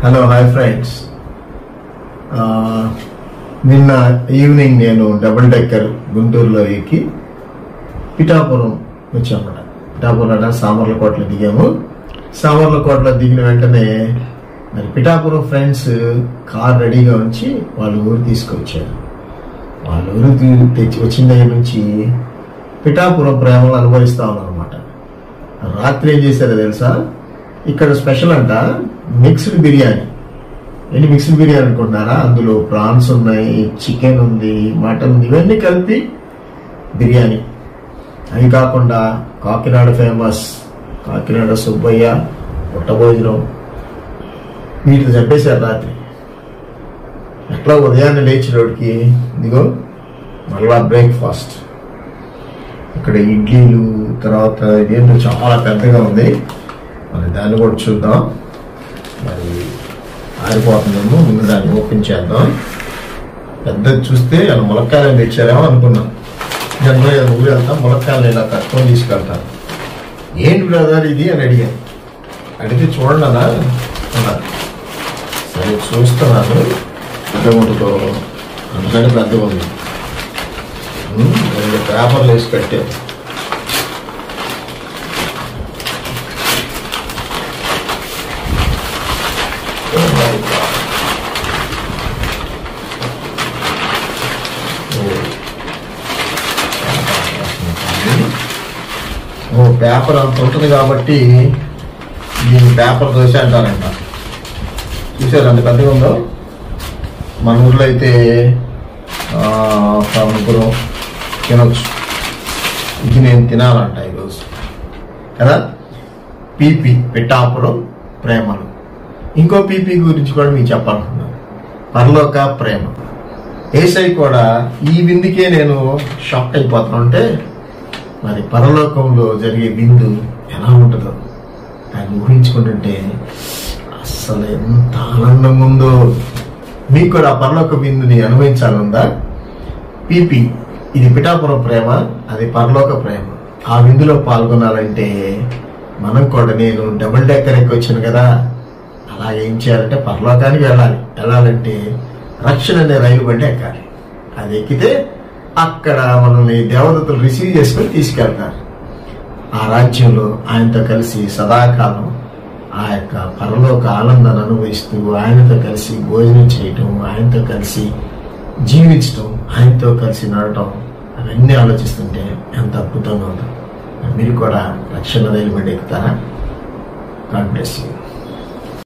Hello hi friends. నిన్న evening నేను double decker గుంటూరులో ఎక్కి పిఠాపురం వచ్చామన్నమాట. పిఠాపురం సామర్లకోటలో దిగాము. సామర్లకోటలో దిగిన వెంటనే మరి పిఠాపురం ఫ్రెండ్స్ కార్ రెడీగా ఉంచి వాళ్ళ ఊరు తీసుకొచ్చారు. వాళ్ళ ఊరు తెచ్చి వచ్చిన దగ్గర నుంచి పిఠాపురం ప్రేమలు అనుభవిస్తా ఉన్నారన్నమాట. రాత్రి ఏం చేశారో తెలుసా? ఇక్కడ స్పెషల్ అంట మిక్స్డ్ బిర్యానీ. ఏంటి మిక్స్డ్ బిర్యానీ అనుకుంటున్నారా? అందులో ప్రాన్స్ ఉన్నాయి, చికెన్ ఉంది, మటన్ ఉంది, ఇవన్నీ కలిపి బిర్యానీ. అవి కాకుండా కాకినాడ ఫేమస్ కాకినాడ సుబ్బయ్య పుట్ట భోజనం వీటిని చంపేశారు రాత్రి. ఎట్లా ఉదయాన్నే లేచినోడికి ఇదిగో మళ్ళా బ్రేక్ఫాస్ట్. ఇక్కడ ఇడ్లీలు, తర్వాత ఇదేంటో చాలా పెద్దగా ఉంది. మరి దాన్ని కూడా చూద్దాం. మరి ఆరిపోతుందేమో, ముందు దాన్ని ఓపెన్ చేద్దాం. పెద్దది చూస్తే అలా ములక్కాయలు తెచ్చారేమో అనుకున్నాం. జనరల్గా ఊరు వెళ్తాం, ములక్కాయలు ఇలా కట్టుకొని తీసుకెళ్తాను. ఏంటి బ్రదర్ ఇది అని అడిగాను. అడిగితే చూడండి అన్నారు. సరే చూస్తున్నాను. పెద్దముడితో అందుకని పెద్దగా ఉంది. పేపర్లు వేసి పెట్టారు. పేపర్ అంత ఉంటుంది కాబట్టి దీన్ని పేపర్ దోశ అంటారంట. చూసారు అంత పెద్దగా ఉందో. మన ఊర్లో అయితే ముగ్గురు తినొచ్చు. ఇది నేను తినాలంట ఈరోజు కదా. పీపీ పిఠాపురం ప్రేమలు. ఇంకో పీపీ గురించి కూడా మీకు చెప్పాలనుకున్నాను. పరలోక ప్రేమ. ఏసై కూడా ఈ విందుకే నేను షాక్ అయిపోతాను. అంటే మరి పరలోకంలో జరిగే విందు ఎలా ఉంటుందో దాన్ని ఊహించుకుంటుంటే అస్సలు ఎంత ఆనందంగా ఉందో. మీకు కూడా పరలోక విందుని అనుభవించాలందా? పీపీ ఇది పిఠాపురం ప్రేమ, అది పరలోక ప్రేమ. ఆ విందులో పాల్గొనాలంటే మనం కూడా, నేను డబుల్ డెక్కర్ ఎక్కి వచ్చాను కదా, అలాగే ఏం చేయాలంటే పరలోకానికి వెళ్ళాలంటే రక్షణ అనే రైలు బండి ఎక్కాలి. అది ఎక్కితే అక్కడ మనల్ని దేవదత్తులు రిసీవ్ చేసుకొని తీసుకెళ్తారు. ఆ రాజ్యంలో ఆయనతో కలిసి సదాకాలం ఆ యొక్క పరలోక ఆనందాన్ని అనుభవిస్తూ ఆయనతో కలిసి భోజనం చేయటం, ఆయనతో కలిసి జీవించటం, ఆయనతో కలిసి నడటం, అవన్నీ ఆలోచిస్తుంటే ఎంత అద్భుతంగా ఉందో. మీరు కూడా రక్షణ రైలు బండి ఎక్కుతారా? God bless you.